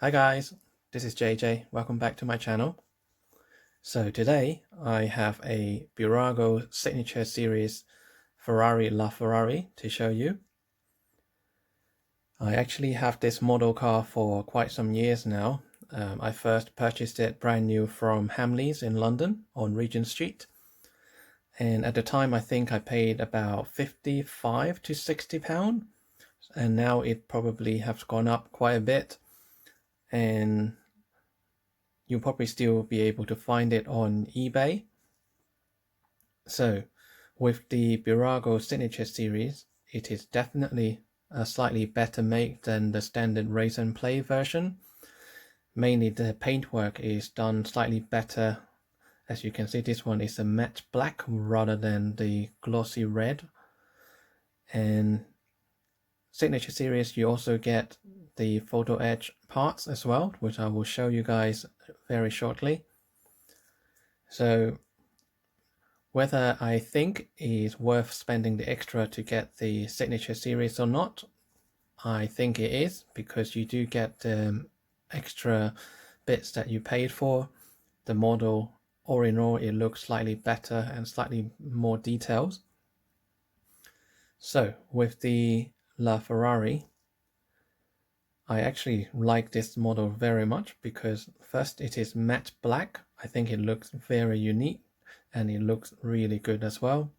Hi guys, this is JJ. Welcome back to my channel. So today I have a Bburago Signature Series Ferrari LaFerrari to show you. I actually have this model car for quite some years now. I first purchased it brand new from Hamleys in London on Regent Street. And at the time I think I paid about 55 to 60 pound, and now it probably has gone up quite a bit. And you'll probably still be able to find it on eBay. So with the Bburago Signature Series, it is definitely a slightly better make than the standard race and play version. Mainly the paintwork is done slightly better. As you can see, this one is a matte black rather than the glossy red. And Signature Series, you also get the photo edge parts as well, which I will show you guys very shortly. So whether I think it is worth spending the extra to get the Signature Series or not, I think it is, because you do get the extra bits that you paid for. The model, all in all, it looks slightly better and slightly more details. So with the LaFerrari, I actually like this model very much because first it is matte black. I think it looks very unique and it looks really good as well.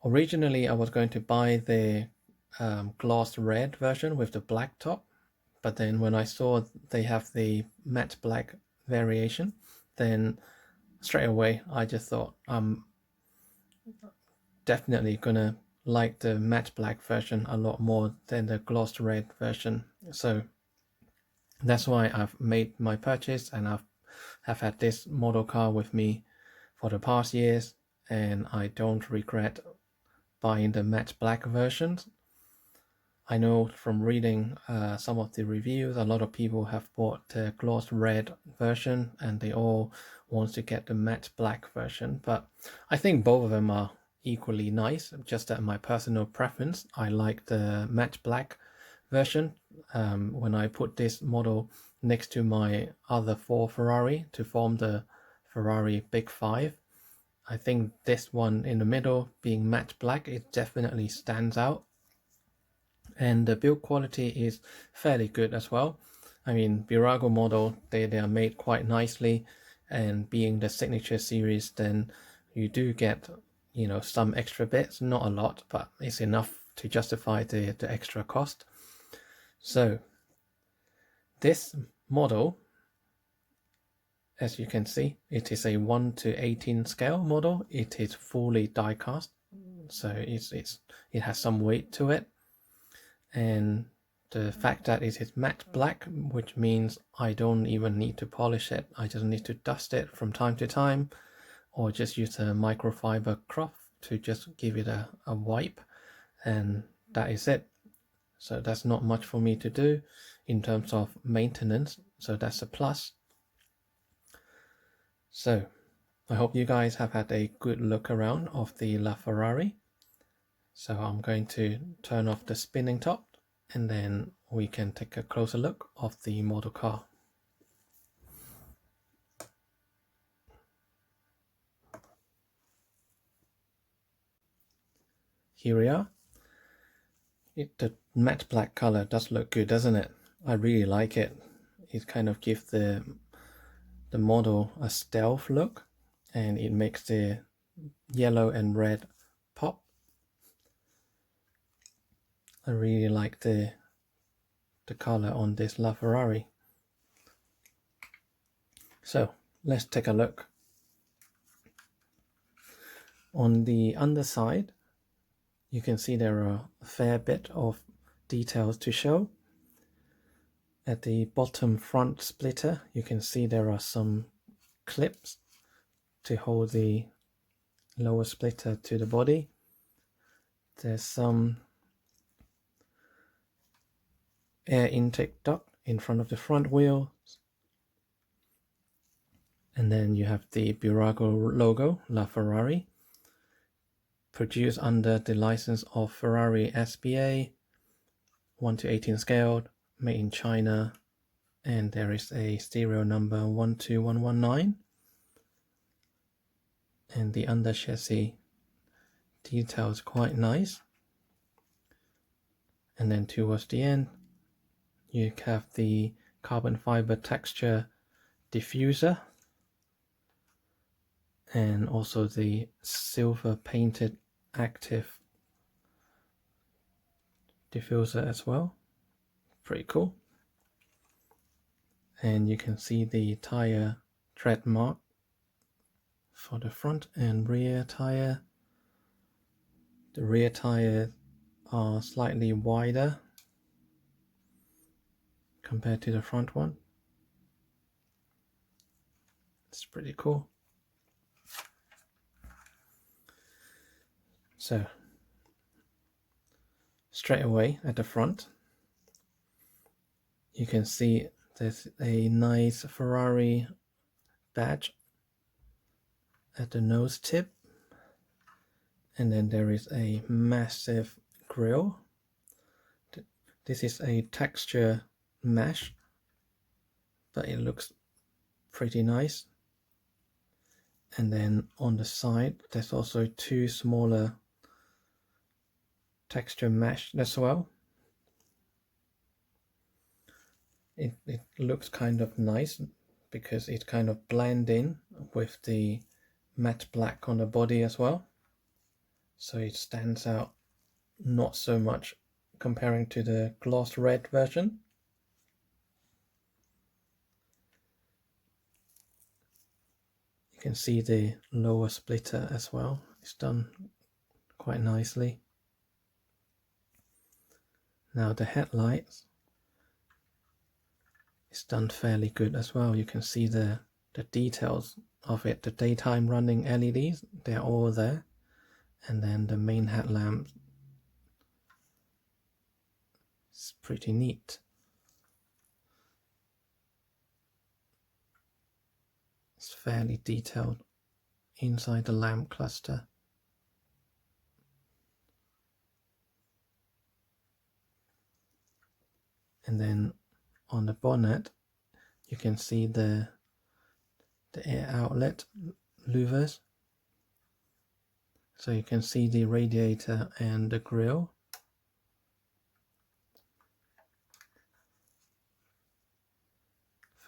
Originally I was going to buy the gloss red version with the black top, but then when I saw they have the matte black variation, then straight away I just thought I'm definitely gonna like the matte black version a lot more than the gloss red version. So that's why I've made my purchase, and have had this model car with me for the past years, and I don't regret buying the matte black versions. I know from reading some of the reviews, a lot of people have bought the gloss red version and they all want to get the matte black version, but I think both of them are equally nice. Just that my personal preference, I like the matte black version. When I put this model next to my other four Ferrari to form the Ferrari Big Five, I think this one in the middle being matte black, it definitely stands out. And the build quality is fairly good as well. I mean, Bburago model, they are made quite nicely, and being the Signature Series, then you do get, you know, some extra bits, not a lot, but it's enough to justify the extra cost. So this model, as you can see, it is a 1:18 scale model. It is fully die cast, so it has some weight to it. And the fact that it is matte black, which means I don't even need to polish it. I just need to dust it from time to time, or just use a microfiber cloth to just give it a wipe, and that is it. So that's not much for me to do in terms of maintenance, so that's a plus. So I hope you guys have had a good look around of the LaFerrari. So I'm going to turn off the spinning top, and then we can take a closer look of the model car. Here we are. The matte black color does look good, doesn't it? I really like it. It kind of gives the model a stealth look, and it makes the yellow and red pop. I really like the color on this LaFerrari. So let's take a look. On the underside, you can see there are a fair bit of details to show. At the bottom front splitter, you can see there are some clips to hold the lower splitter to the body. There's some air intake duct in front of the front wheel, and then you have the Bburago logo, LaFerrari, produced under the license of Ferrari SPA, 1:18 scaled, made in China, and there is a serial number 12119, and the under chassis detail is quite nice. And then towards the end you have the carbon fiber texture diffuser, and also the silver painted active diffuser as well. Pretty cool. And you can see the tire tread mark for the front and rear tire. The rear tire are slightly wider compared to the front one. It's pretty cool. So straight away at the front you can see there's a nice Ferrari badge at the nose tip, and then there is a massive grille. This is a texture mesh, but it looks pretty nice. And then on the side there's also two smaller texture mesh as well. It looks kind of nice because it kind of blends in with the matte black on the body as well, so it stands out not so much comparing to the gloss red version. You can see the lower splitter as well. It's done quite nicely. Now the headlights is done fairly good as well. You can see the details of it. The daytime running LEDs, they're all there, and then the main headlamp is pretty neat. It's fairly detailed inside the lamp cluster. And then on the bonnet you can see the air outlet louvers, so you can see the radiator and the grille.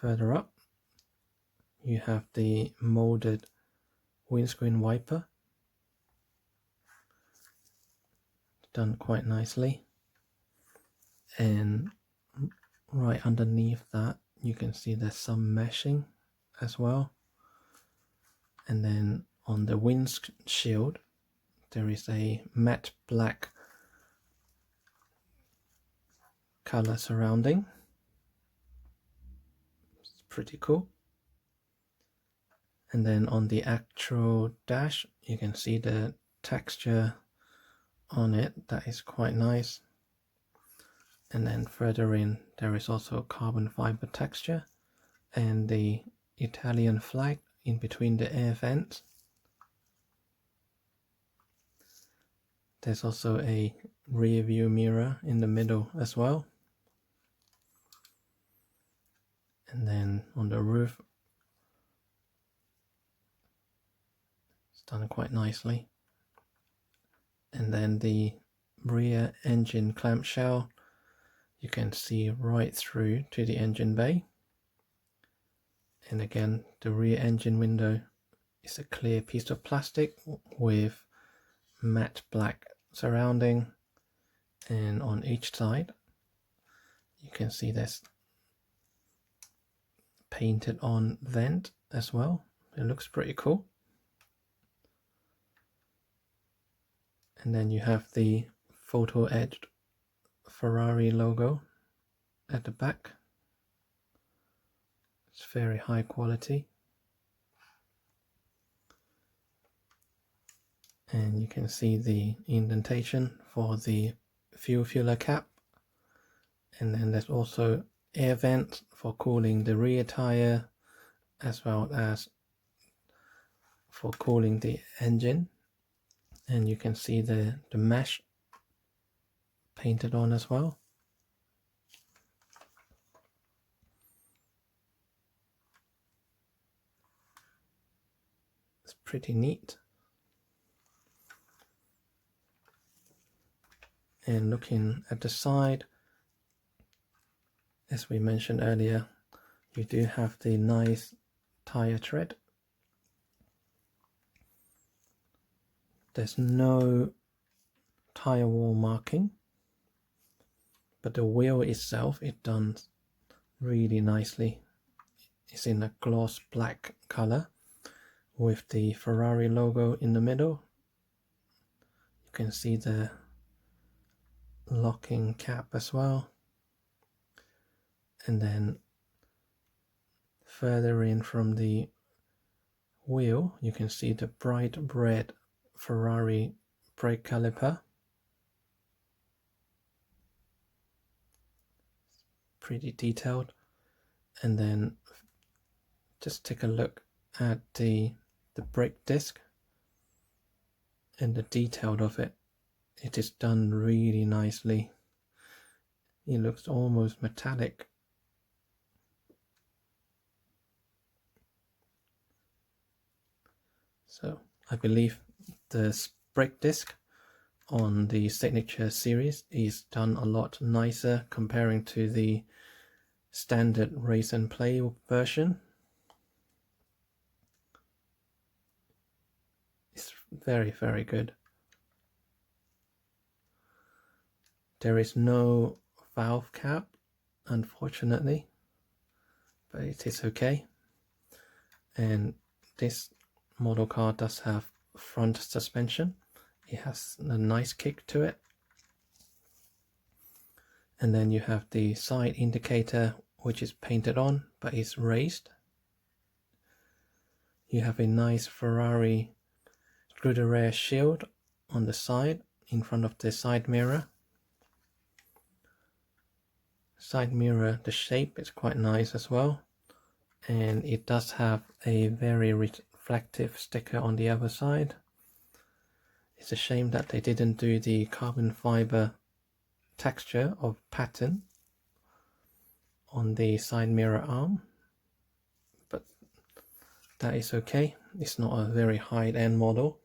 Further up you have the molded windscreen wiper, done quite nicely, and right underneath that you can see there's some meshing as well. And then on the windshield there is a matte black color surrounding. It's pretty cool. And then on the actual dash you can see the texture on it, that is quite nice. And then further in there is also carbon fiber texture and the Italian flag in between the air vents. There's also a rear view mirror in the middle as well. And then on the roof it's done quite nicely. And then the rear engine clamshell, you can see right through to the engine bay. And again, the rear engine window is a clear piece of plastic with matte black surrounding, and on each side you can see there's painted on vent as well. It looks pretty cool. And then you have the photo etched Ferrari logo at the back. It's very high quality. And you can see the indentation for the fuel filler cap. And then there's also air vents for cooling the rear tire as well as for cooling the engine. And you can see the mesh painted on as well. It's pretty neat. And looking at the side, as we mentioned earlier, you do have the nice tire tread. There's no tire wall marking, but the wheel itself, it done really nicely. It's in a gloss black color with the Ferrari logo in the middle. You can see the locking cap as well, and then further in from the wheel you can see the bright red Ferrari brake caliper. Pretty detailed. And then just take a look at the brake disc and the detail of it. It is done really nicely. It looks almost metallic. So I believe the brake disc on the Signature Series is done a lot nicer comparing to the standard race and play version. It's very, very good. There is no valve cap, unfortunately, but it is okay. And this model car does have front suspension. It has a nice kick to it. And then you have the side indicator, which is painted on but is raised. You have a nice Ferrari through the rear shield on the side in front of the side mirror. Side mirror, the shape is quite nice as well, and it does have a very reflective sticker on the other side. It's a shame that they didn't do the carbon fiber texture of pattern on the side mirror arm, but that is okay. It's not a very high-end model.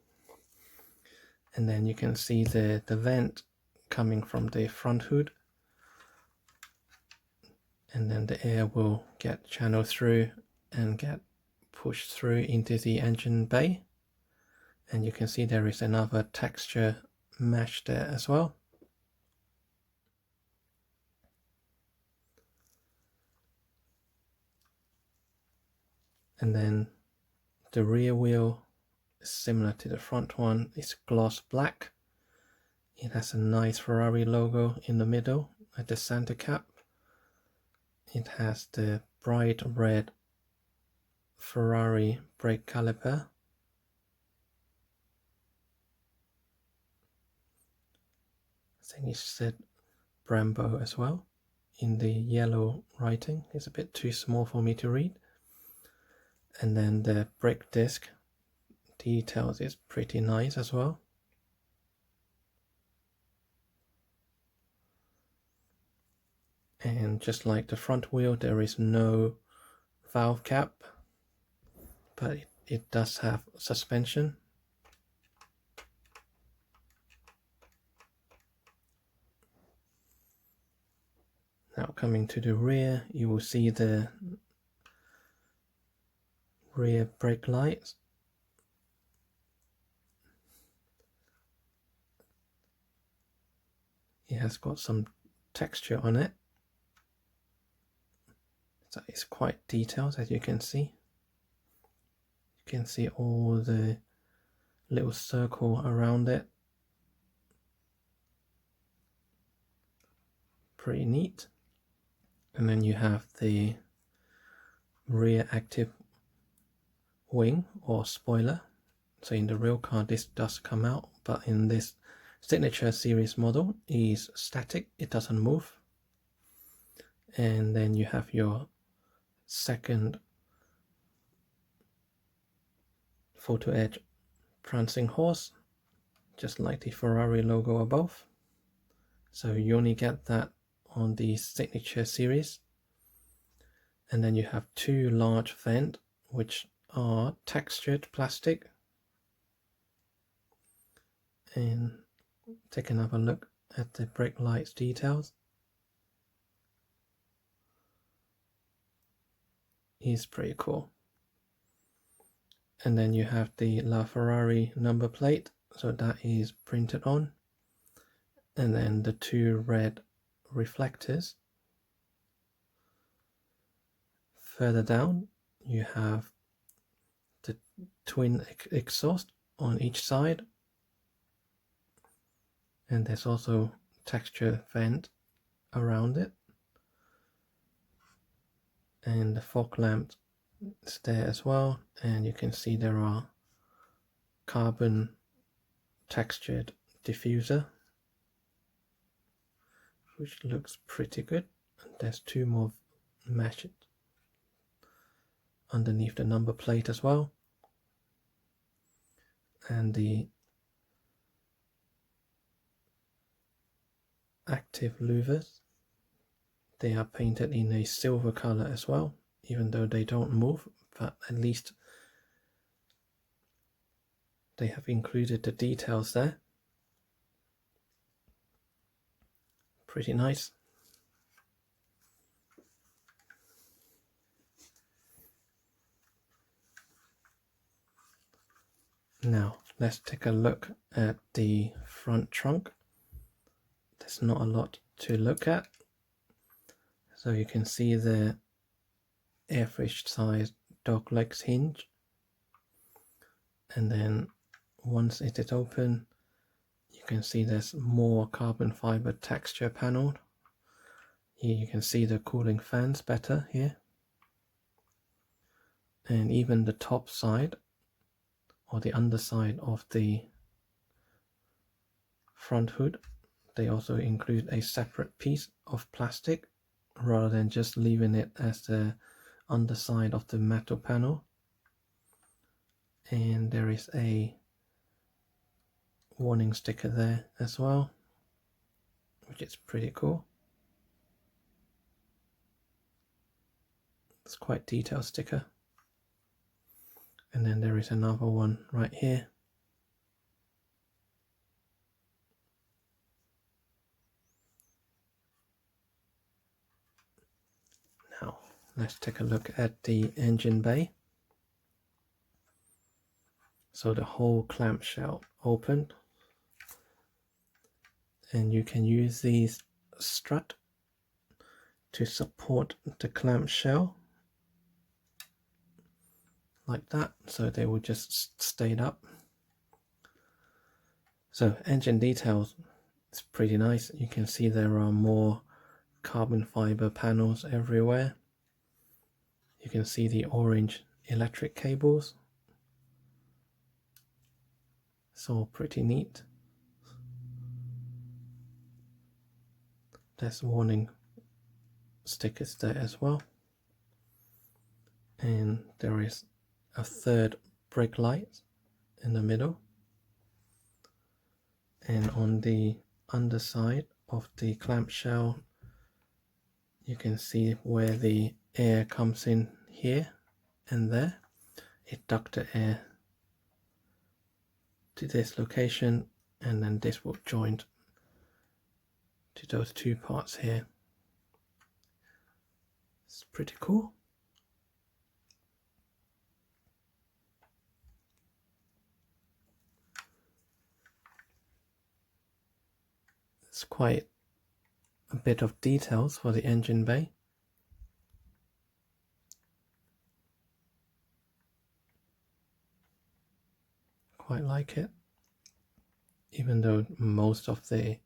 And then you can see the vent coming from the front hood, and then the air will get channeled through and get pushed through into the engine bay. And you can see there is another texture mesh there as well. And then the rear wheel is similar to the front one. It's gloss black. It has a nice Ferrari logo in the middle at the center cap. It has the bright red Ferrari brake caliper. I think it said Brembo as well in the yellow writing. It's a bit too small for me to read. And then the brake disc details is pretty nice as well. And just like the front wheel, there is no valve cap, but it does have suspension. Now coming to the rear, you will see the rear brake lights. It has got some texture on it. So it's quite detailed, as you can see. You can see all the little circle around it. Pretty neat. And then you have the rear active wing or spoiler. So in the real car this does come out, but in this Signature Series model is static, it doesn't move. And then you have your second photo edge prancing horse, just like the Ferrari logo above. So you only get that on the Signature Series. And then you have two large vents which are textured plastic and take another look at the brake lights details. Is pretty cool. And then you have the LaFerrari number plate, so that is printed on, and then the two red reflectors. Further down you have the twin exhaust on each side, and there's also texture vent around it, and the fog lamp is there as well, and you can see there are carbon textured diffuser, which looks pretty good. And there's two more meshes underneath the number plate as well, and the active louvers, they are painted in a silver color as well, even though they don't move, but at least they have included the details there. Pretty nice. Now let's take a look at the front trunk. There's not a lot to look at. So you can see the airfish sized dog legs hinge, and then once it is open you can see there's more carbon fiber texture panel. Here you can see the cooling fans better here, and even the top side or the underside of the front hood, they also include a separate piece of plastic rather than just leaving it as the underside of the metal panel. And there is a warning sticker there as well, which is pretty cool. It's quite detailed sticker. And then there is another one right here. Now let's take a look at the engine bay. So the whole clamshell opened, and you can use these strut to support the clamshell like that, so they will just stay up. So engine details, it's pretty nice. You can see there are more carbon fiber panels everywhere. You can see the orange electric cables. It's all pretty neat. There's warning stickers there as well, and there is a third brake light in the middle, and on the underside of the clamshell you can see where the air comes in here and there. It ducts the air to this location, and then this will join to those two parts here. It's pretty cool. It's quite a bit of details for the engine bay. Quite like it, even though most of the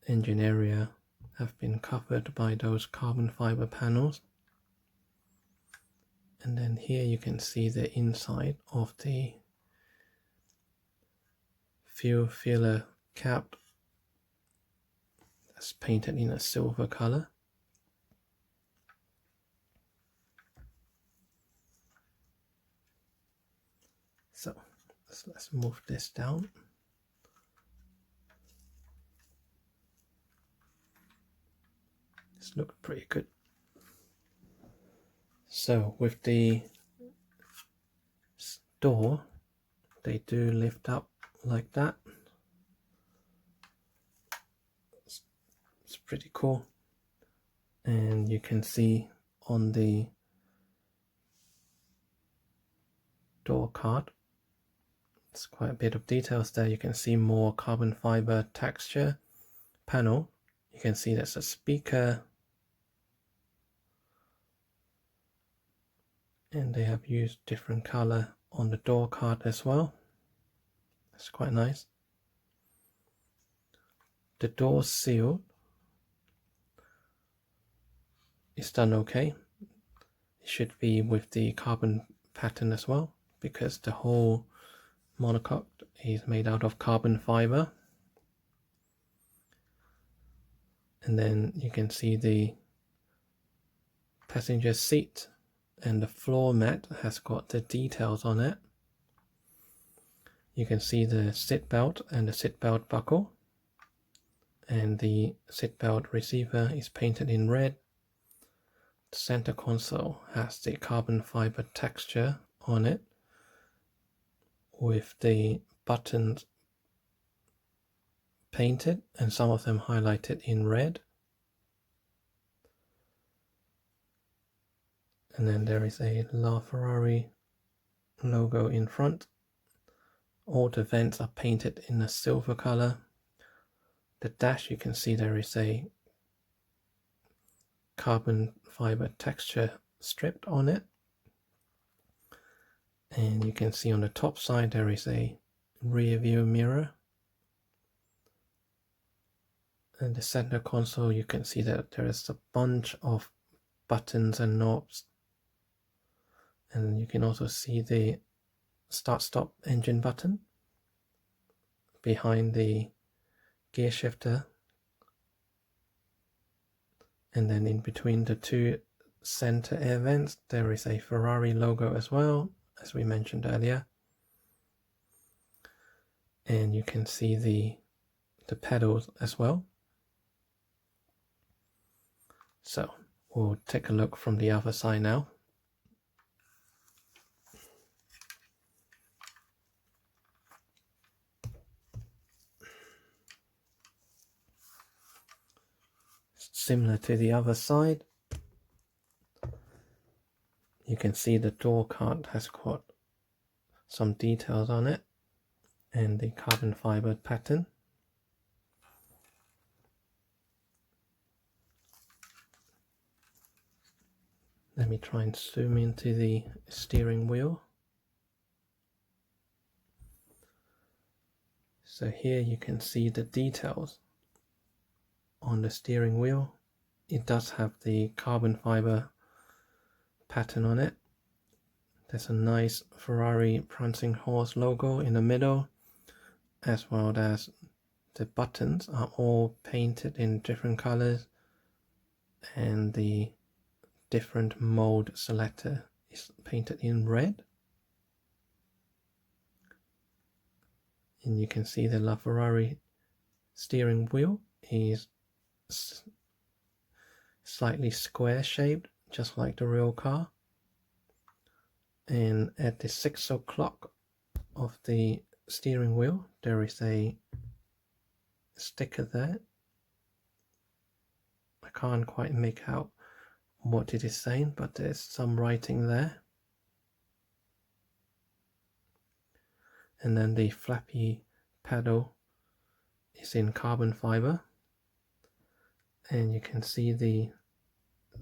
engine area have been covered by those carbon fiber panels. And then here you can see the inside of the fuel filler cap that's painted in a silver color. So let's move this down. This looks pretty good. So with the door, they do lift up like that. It's pretty cool. And you can see on the door card, it's quite a bit of details there. You can see more carbon fiber texture panel. You can see there's a speaker, and they have used different color on the door card as well. It's quite nice. The door seal is done okay. It should be with the carbon pattern as well, because the whole monocoque is made out of carbon fiber. And then you can see the passenger seat and the floor mat has got the details on it. You can see the seat belt and the seat belt buckle, and the seat belt receiver is painted in red. The center console has the carbon fiber texture on it, with the buttons painted and some of them highlighted in red. And then there is a LaFerrari logo in front. All the vents are painted in a silver color. The dash, you can see there is a carbon fiber texture stripped on it. And you can see on the top side there is a rear view mirror. And the center console, you can see that there is a bunch of buttons and knobs. And you can also see the start-stop engine button behind the gear shifter. And then in between the two center air vents, there is a Ferrari logo as well, as we mentioned earlier. And you can see the pedals as well. So we'll take a look from the other side now. Similar to the other side, you can see the door card has got some details on it and the carbon fiber pattern. Let me try and zoom into the steering wheel. So here you can see the details on the steering wheel. It does have the carbon fiber pattern on it. There's a nice Ferrari prancing horse logo in the middle, as well as the buttons are all painted in different colors, and the different mode selector is painted in red. And you can see the LaFerrari steering wheel is slightly square shaped, just like the real car. And at the 6 o'clock of the steering wheel, there is a sticker there. I can't quite make out what it is saying, but there's some writing there. And then the flappy paddle is in carbon fiber, and you can see the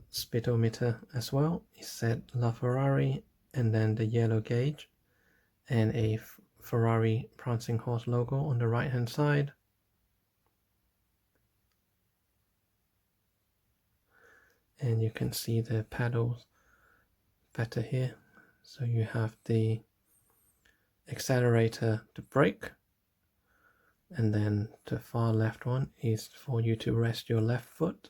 speedometer as well. It said LaFerrari, and then the yellow gauge and a Ferrari prancing horse logo on the right hand side. And you can see the paddles better here. So you have the accelerator, the brake, and then the far left one is for you to rest your left foot.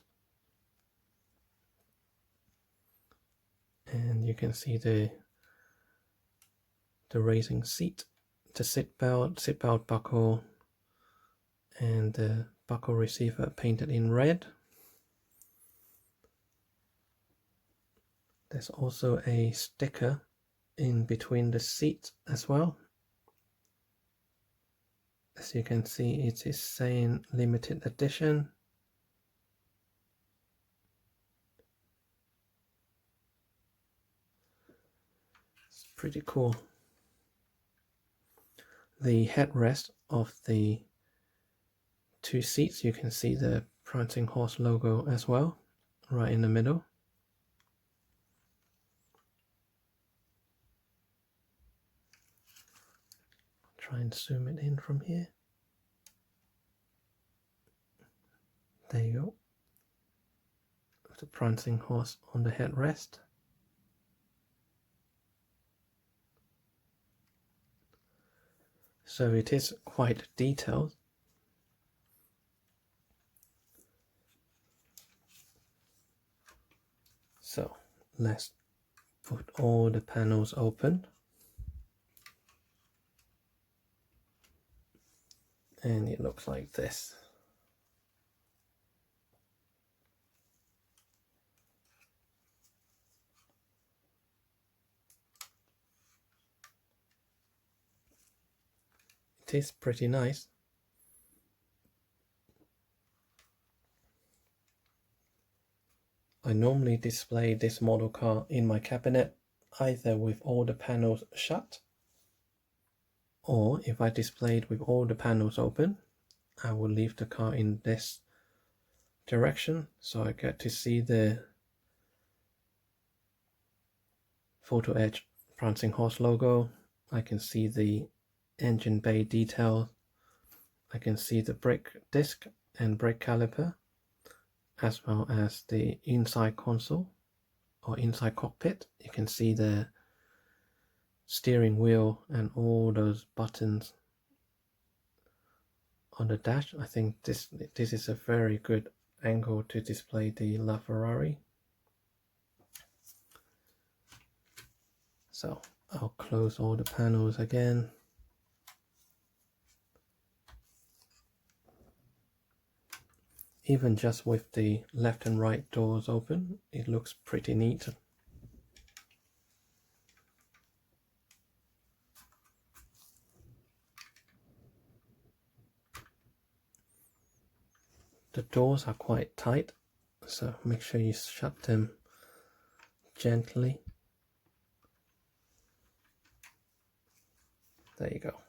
And you can see the racing seat, the seat belt buckle, and the buckle receiver painted in red. There's also a sticker in between the seats as well. As you can see, it is saying limited edition. pretty cool. The headrest of the two seats, you can see the Prancing Horse logo as well, right in the middle. Try and zoom it in from here. There you go. The Prancing Horse on the headrest. So it is quite detailed. So let's put all the panels open. And it looks like this. It is pretty nice. I normally display this model car in my cabinet either with all the panels shut, or if I display it with all the panels open, I will leave the car in this direction so I get to see the Photo Edge Prancing Horse logo. I can see the engine bay detail. I can see the brake disc and brake caliper, as well as the inside console or inside cockpit. You can see the steering wheel and all those buttons on the dash. I think this is a very good angle to display the LaFerrari. So I'll close all the panels again. Even just with the left and right doors open, it looks pretty neat. The doors are quite tight, so make sure you shut them gently. There you go.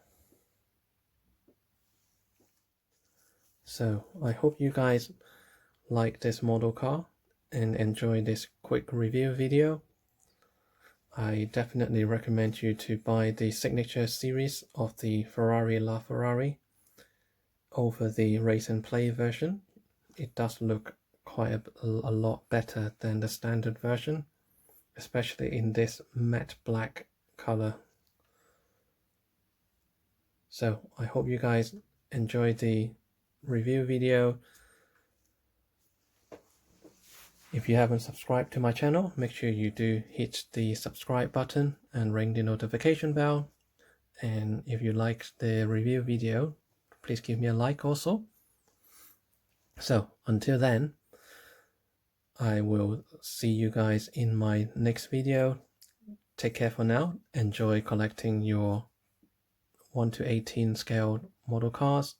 So I hope you guys like this model car and enjoy this quick review video. I definitely recommend you to buy the Signature Series of the Ferrari LaFerrari over the Race and Play version. It does look quite a lot better than the standard version, especially in this matte black color. So I hope you guys enjoyed the review video. If you haven't subscribed to my channel, make sure you do hit the subscribe button and ring the notification bell. And if you liked the review video, please give me a like also. So until then, I will see you guys in my next video. Take care for now. Enjoy collecting your 1/18 scale model cars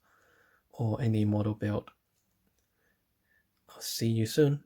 or any model build. I'll see you soon.